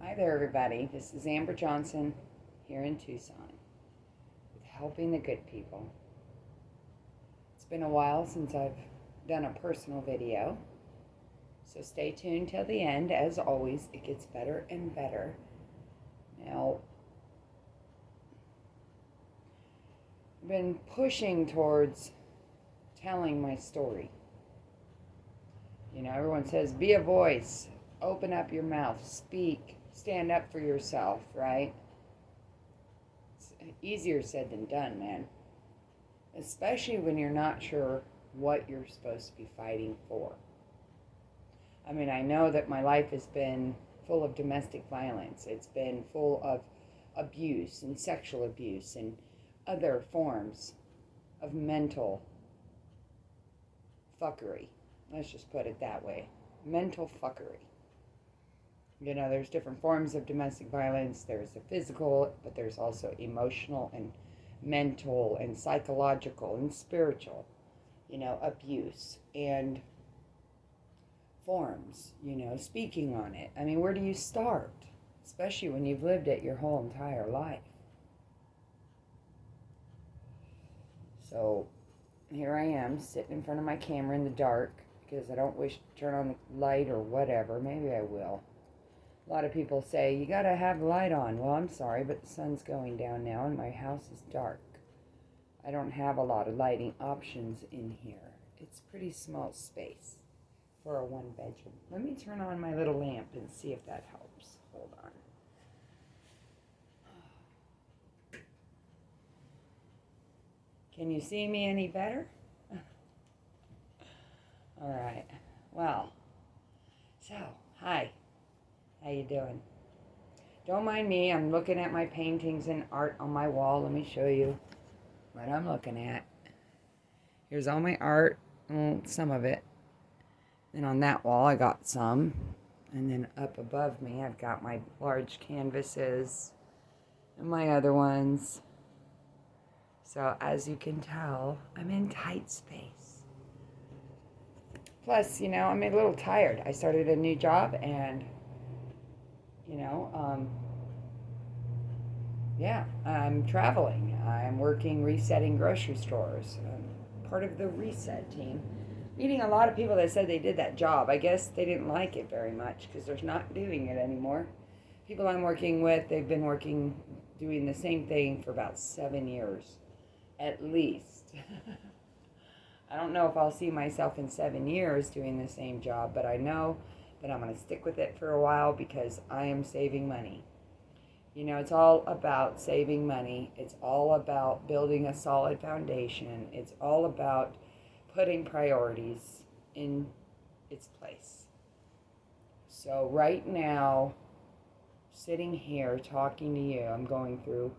Hi there, everybody. This is Amber Johnson here in Tucson with Helping the Good People. It's been a while since I've done a personal video, so stay tuned till the end. As always, it gets better and better. Now, I've been pushing towards telling my story. You know, everyone says, be a voice, open up your mouth, speak. Stand up for yourself, right? It's easier said than done, man. Especially when you're not sure what you're supposed to be fighting for. I mean, I know that my life has been full of domestic violence. It's been full of abuse and sexual abuse and other forms of mental fuckery. Let's just put it that way. Mental fuckery. You know, there's different forms of domestic violence. There's the physical, but there's also emotional and mental and psychological and spiritual, abuse and forms, speaking on it. I mean, where do you start? Especially when you've lived it your whole entire life. So here I am sitting in front of my camera in the dark because I don't wish to turn on the light or whatever. Maybe I will. A lot of people say, you gotta have the light on. Well, I'm sorry, but the sun's going down now and my house is dark. I don't have a lot of lighting options in here. It's a pretty small space for a one bedroom. Let me turn on my little lamp and see if that helps. Hold on. Can you see me any better? All right. Well, so, hi. How you doing? Don't mind me. I'm looking at my paintings and art on my wall. Let me show you what I'm looking at. Here's all my art. Well, some of it. Then on that wall, I got some. And then up above me, I've got my large canvases and my other ones. So as you can tell, I'm in tight space. Plus, I'm a little tired. I started a new job and I'm traveling. I'm working resetting grocery stores. I'm part of the reset team. Meeting a lot of people that said they did that job. I guess they didn't like it very much because they're not doing it anymore. People I'm working with, they've been doing the same thing for about 7 years, at least. I don't know if I'll see myself in 7 years doing the same job, but I know that I'm going to stick with it for a while because I am saving money. It's all about saving money. It's all about building a solid foundation. It's all about putting priorities in its place. So right now, sitting here talking to you, I'm going through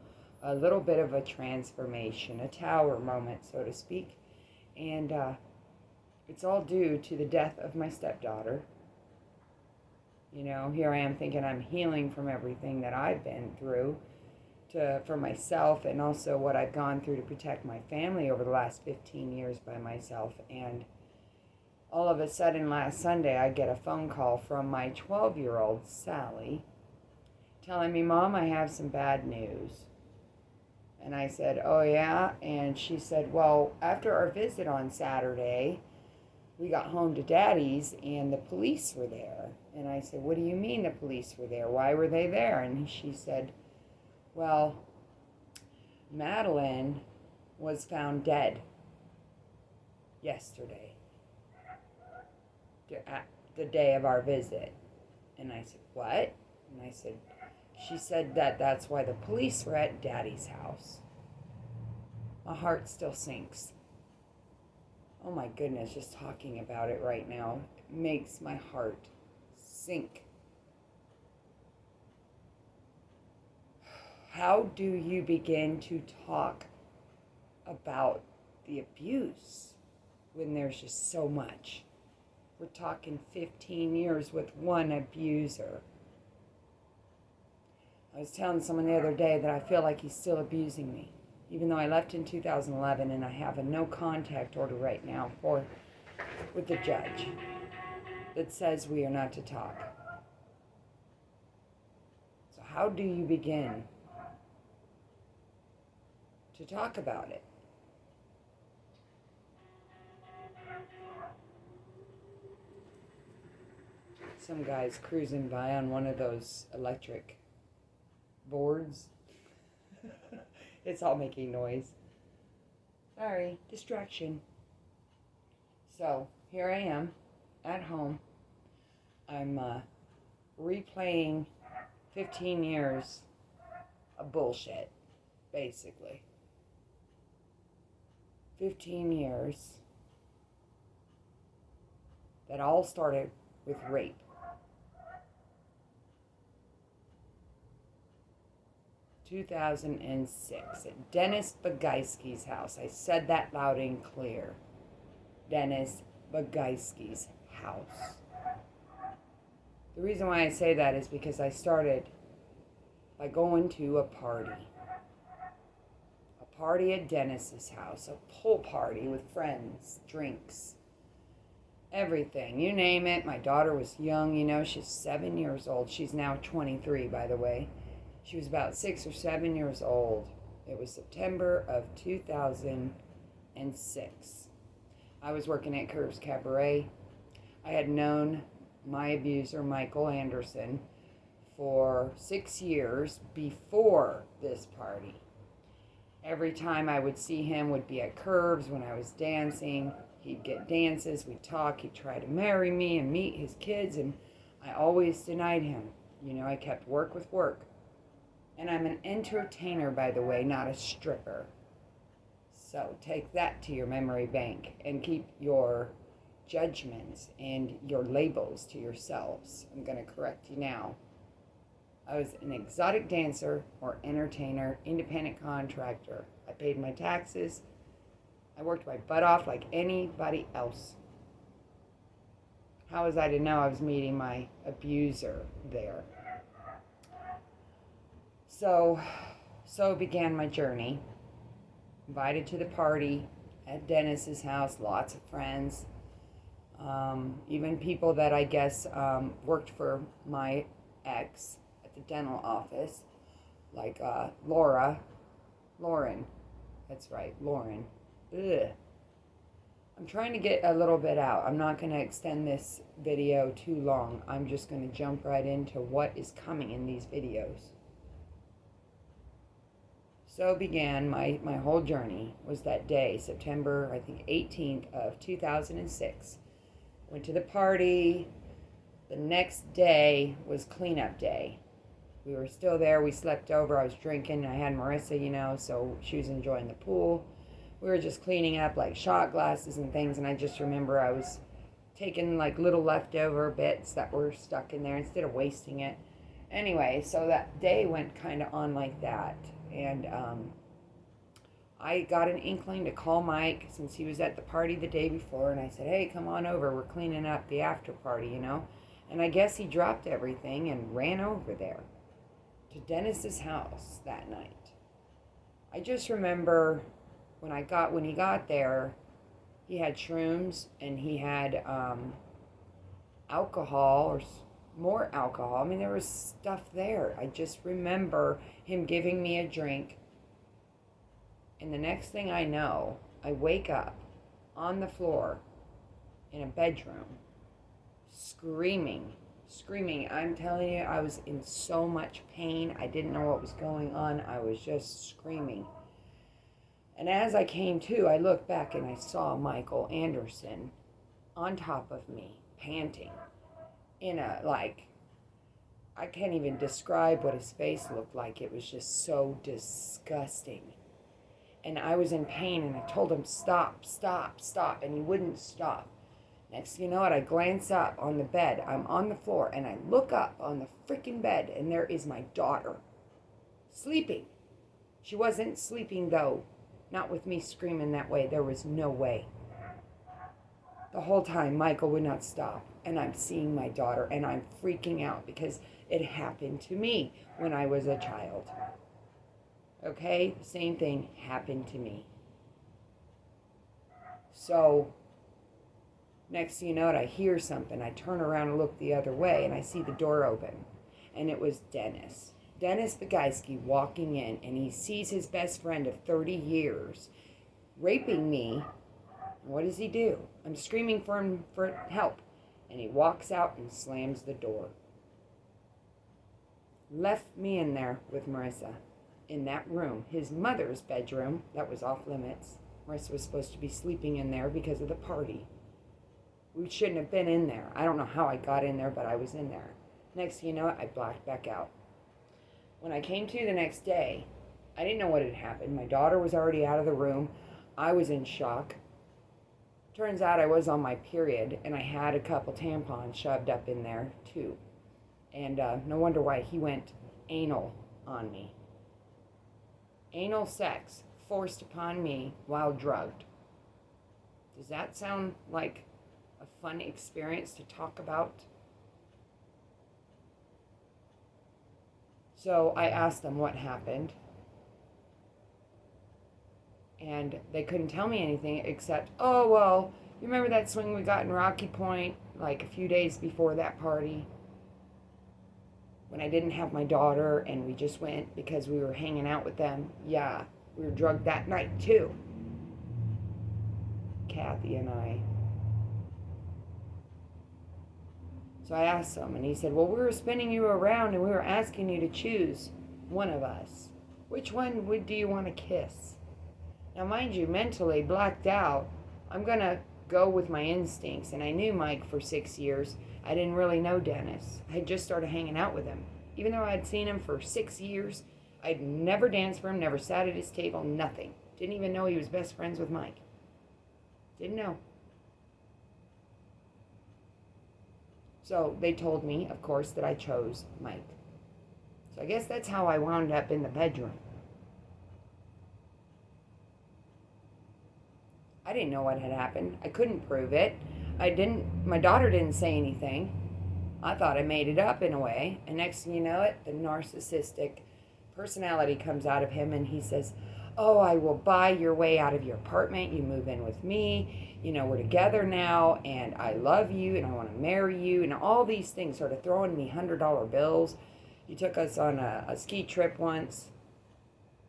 a little bit of a transformation, a tower moment, so to speak. And it's all due to the death of my stepdaughter. Here I am thinking I'm healing from everything that I've been through for myself and also what I've gone through to protect my family over the last 15 years by myself. And all of a sudden last Sunday, I get a phone call from my 12-year-old, Sally, telling me, Mom, I have some bad news. And I said, oh yeah? And she said, well, after our visit on Saturday, we got home to Daddy's and the police were there. And I said, what do you mean the police were there? Why were they there? And she said, well, Madeline was found dead yesterday, the day of our visit. And I said, what? And I said, she said that's why the police were at Daddy's house. My heart still sinks. Oh my goodness, just talking about it right now makes my heart sink. How do you begin to talk about the abuse when there's just so much? We're talking 15 years with one abuser. I was telling someone the other day that I feel like he's still abusing me. Even though I left in 2011 and I have a no contact order right now with the judge that says we are not to talk. how do you begin to talk about it? Some guy's cruising by on one of those electric boards. It's all making noise. Sorry, distraction. So here I am at home. I'm replaying 15 years of bullshit, basically. 15 years that all started with rape. (2006) at Dennis Bagayski's house. I said that loud and clear. Dennis Bagayski's house. The reason why I say that is because I started by going to a party. A party at Dennis's house. A pool party with friends, drinks, everything. You name it. My daughter was young, she's 7 years old. She's now 23, by the way. She was about 6 or 7 years old. It was September of 2006. I was working at Curves Cabaret. I had known my abuser, Michael Anderson, for 6 years before this party. Every time I would see him would be at Curves when I was dancing. He'd get dances, we'd talk, he'd try to marry me and meet his kids, and I always denied him. I kept work with work. And I'm an entertainer, by the way, not a stripper. So take that to your memory bank and keep your judgments and your labels to yourselves. I'm going to correct you now. I was an exotic dancer or entertainer, independent contractor. I paid my taxes. I worked my butt off like anybody else. How was I to know I was meeting my abuser there? So began my journey. Invited to the party at Dennis's house, lots of friends, even people that I guess worked for my ex at the dental office, like Lauren. That's right, Lauren. Ugh. I'm trying to get a little bit out. I'm not going to extend this video too long. I'm just going to jump right into what is coming in these videos. So began my whole journey was that day, September, I think, 18th of 2006. Went to the party. The next day was cleanup day. We were still there. We slept over. I was drinking. I had Marissa, so she was enjoying the pool. We were just cleaning up like shot glasses and things, and I just remember I was taking like little leftover bits that were stuck in there instead of wasting it. Anyway, so that day went kind of on like that. And I got an inkling to call Mike since he was at the party the day before. And I said, hey, come on over. We're cleaning up the after party, And I guess he dropped everything and ran over there to Dennis's house that night. I just remember when he got there, he had shrooms and he had alcohol or more alcohol. I mean, there was stuff there. I just remember him giving me a drink. And the next thing I know, I wake up on the floor in a bedroom, screaming. I'm telling you, I was in so much pain. I didn't know what was going on. I was just screaming. And as I came to, I looked back and I saw Michael Anderson on top of me, panting. I can't even describe what his face looked like. It was just so disgusting. And I was in pain, and I told him, stop, and he wouldn't stop. Next thing you know it, I glance up on the bed. I'm on the floor, and I look up on the freaking bed, and there is my daughter, sleeping. She wasn't sleeping, though, not with me screaming that way. There was no way. The whole time, Michael would not stop, and I'm seeing my daughter, and I'm freaking out because it happened to me when I was a child. Okay? The same thing happened to me. So, next thing you know it, I hear something. I turn around and look the other way, and I see the door open, and it was Dennis. Dennis Begeiski walking in, and he sees his best friend of 30 years raping me. What does he do? I'm screaming for him for help, and he walks out and slams the door. Left me in there with Marissa, in that room, his mother's bedroom that was off limits. Marissa was supposed to be sleeping in there because of the party. We shouldn't have been in there. I don't know how I got in there, but I was in there. Next thing you know, I blacked back out. When I came to the next day, I didn't know what had happened. My daughter was already out of the room. I was in shock. Turns out I was on my period, and I had a couple tampons shoved up in there, too. And no wonder why he went anal on me. Anal sex forced upon me while drugged. Does that sound like a fun experience to talk about? So I asked them what happened, and they couldn't tell me anything except, oh, well, you remember that swing we got in Rocky Point like a few days before that party? When I didn't have my daughter and we just went because we were hanging out with them? Yeah, we were drugged that night too. Kathy and I. So I asked him, and he said, well, we were spinning you around and we were asking you to choose one of us. Which one do you want to kiss? Now, mind you, mentally blacked out, I'm going to go with my instincts. And I knew Mike for 6 years. I didn't really know Dennis. I had just started hanging out with him. Even though I had seen him for 6 years, I'd never danced for him, never sat at his table, nothing. Didn't even know he was best friends with Mike. Didn't know. So they told me, of course, that I chose Mike. So I guess that's how I wound up in the bedroom. I didn't know what had happened. I couldn't prove it. My daughter didn't say anything. I thought I made it up in a way. And next thing you know it, the narcissistic personality comes out of him and he says, oh, I will buy your way out of your apartment. You move in with me. You know, we're together now and I love you and I want to marry you. And all these things, sort of throwing me $100 bills. He took us on a ski trip once.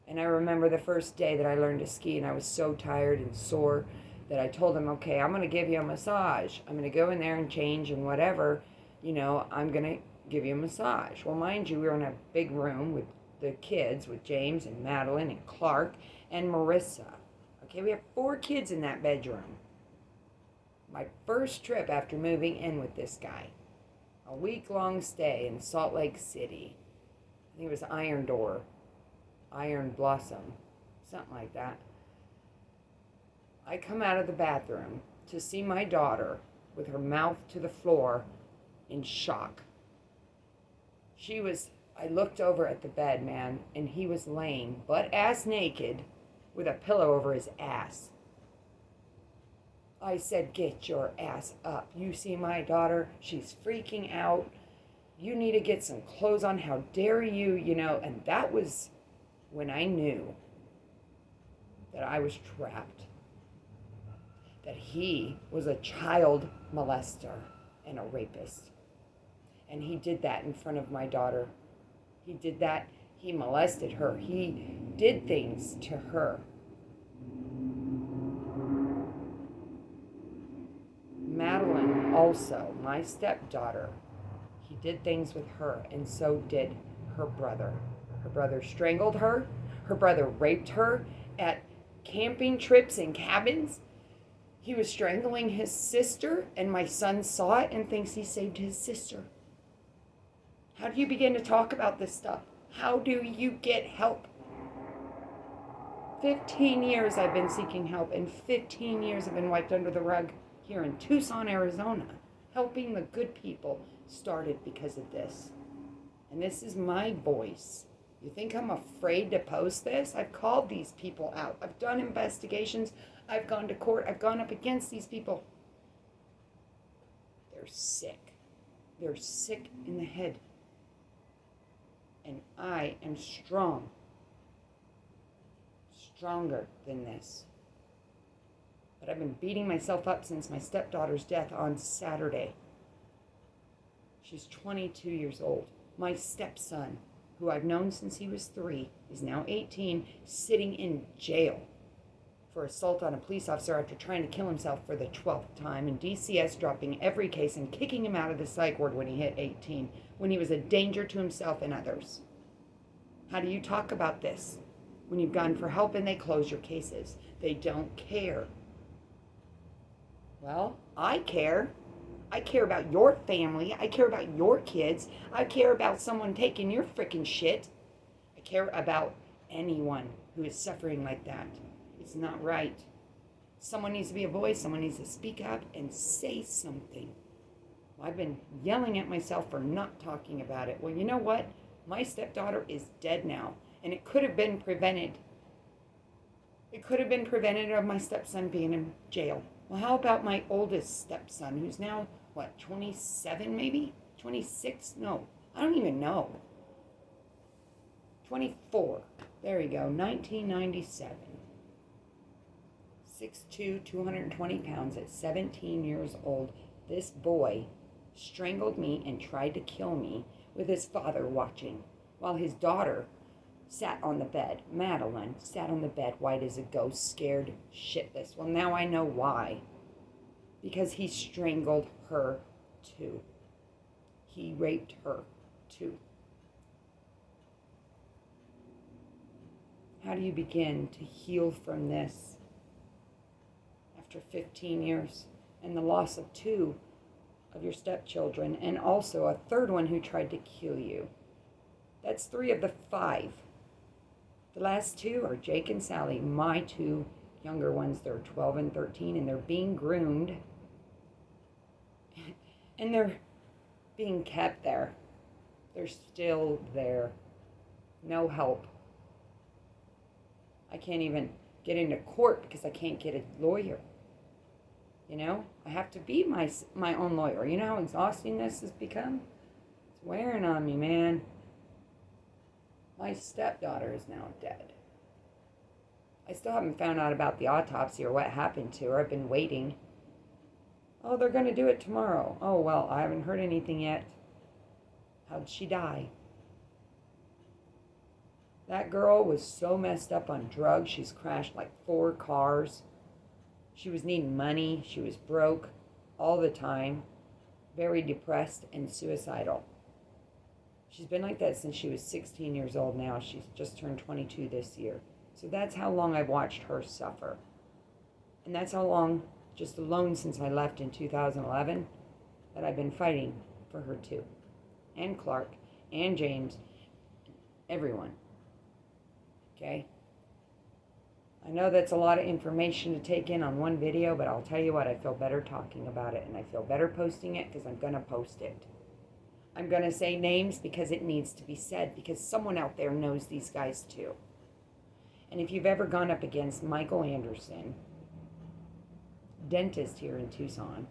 And I remember the first day that I learned to ski and I was so tired and sore that I told him, okay, I'm going to give you a massage. I'm going to go in there and change and whatever, you know, I'm going to give you a massage. Well, mind you, we were in a big room with the kids, with James and Madeline and Clark and Marissa. Okay, we have 4 kids in that bedroom. My first trip after moving in with this guy. A week-long stay in Salt Lake City. I think it was Iron Door. Iron Blossom. Something like that. I come out of the bathroom to see my daughter with her mouth to the floor in shock. I looked over at the bed, man, and he was laying butt-ass naked with a pillow over his ass. I said, get your ass up. You see my daughter? She's freaking out. You need to get some clothes on. How dare you, you know? And that was when I knew that I was trapped. That he was a child molester and a rapist. And he did that in front of my daughter. He did that. He molested her. He did things to her. Madeline also, my stepdaughter, he did things with her, and so did her brother. Her brother strangled her. Her brother raped her at camping trips in cabins. He was strangling his sister, and my son saw it and thinks he saved his sister. How do you begin to talk about this stuff? How do you get help? 15 years I've been seeking help, and 15 years have been wiped under the rug here in Tucson, Arizona. Helping the good people started because of this. And this is my voice. You think I'm afraid to post this? I've called these people out. I've done investigations. I've gone to court. I've gone up against these people. They're sick. They're sick in the head. And I am strong. Stronger than this. But I've been beating myself up since my stepdaughter's death on Saturday. She's 22 years old. My stepson, who I've known since he was 3, is now 18, sitting in jail for assault on a police officer after trying to kill himself for the 12th time, and DCS dropping every case and kicking him out of the psych ward when he hit 18, when he was a danger to himself and others. How do you talk about this when you've gone for help and they close your cases? They don't care. Well, I care. I care about your family. I care about your kids. I care about someone taking your freaking shit. I care about anyone who is suffering like that. It's not right. Someone needs to be a voice. Someone needs to speak up and say something. Well, I've been yelling at myself for not talking about it. Well, you know what? My stepdaughter is dead now, and it could have been prevented. It could have been prevented of my stepson being in jail. Well, how about my oldest stepson, who's now, 27 maybe? 26? No, I don't even know. 24. There you go, 1997. 6'2", 220 pounds at 17 years old. This boy strangled me and tried to kill me with his father watching, while his daughter sat on the bed. Madeline sat on the bed, white as a ghost, scared shitless. Well, now I know why. Because he strangled her too. He raped her too. How do you begin to heal from this after 15 years and the loss of 2 of your stepchildren, and also a third one who tried to kill you? That's 3 of the 5. The last 2 are Jake and Sally, my 2 younger ones. They're 12 and 13, and they're being groomed. And they're being kept there. They're still there. No help. I can't even get into court because I can't get a lawyer. You know, I have to be my own lawyer. You know how exhausting this has become? It's wearing on me, man. My stepdaughter is now dead. I still haven't found out about the autopsy or what happened to her. I've been waiting. Oh, they're going to do it tomorrow. Oh, well, I haven't heard anything yet. How'd she die? That girl was so messed up on drugs. She's crashed like 4 cars. She was needing money. She was broke all the time. Very depressed and suicidal. She's been like that since she was 16 years old now. She's just turned 22 this year. So that's how long I've watched her suffer. And that's how long, just alone since I left in 2011, that I've been fighting for her too. And Clark, and James, everyone. Okay? I know that's a lot of information to take in on one video, but I'll tell you what, I feel better talking about it, and I feel better posting it because I'm going to post it. I'm going to say names because it needs to be said, because someone out there knows these guys too. And if you've ever gone up against Michael Anderson, dentist here in Tucson,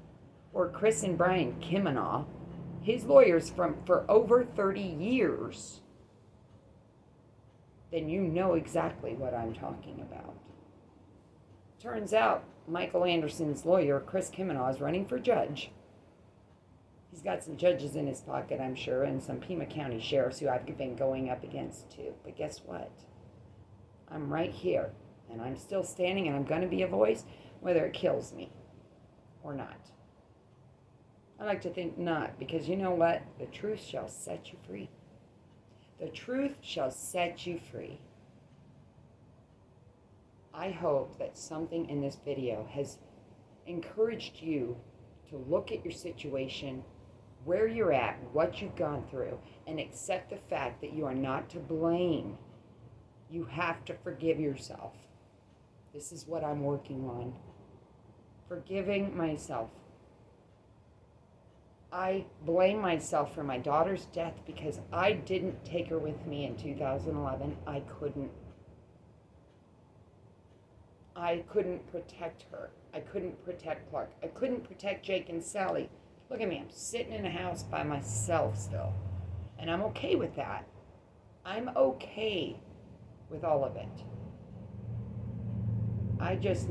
or Chris and Brian Kimmenaugh, his lawyers for over 30 years, then you know exactly what I'm talking about. Turns out Michael Anderson's lawyer, Chris Kimmenaugh, is running for judge. He's got some judges in his pocket, I'm sure, and some Pima County sheriffs who I've been going up against too. But guess what? I'm right here, and I'm still standing, and I'm going to be a voice, whether it kills me or not. I like to think not, because you know what? The truth shall set you free. The truth shall set you free. I hope that something in this video has encouraged you to look at your situation, where you're at, what you've gone through, and accept the fact that you are not to blame. You have to forgive yourself. This is what I'm working on. Forgiving myself. I blame myself for my daughter's death because I didn't take her with me in 2011. I couldn't. I couldn't protect her. I couldn't protect Clark. I couldn't protect Jake and Sally. Look at me, I'm sitting in a house by myself still. And I'm okay with that. I'm okay with all of it. I just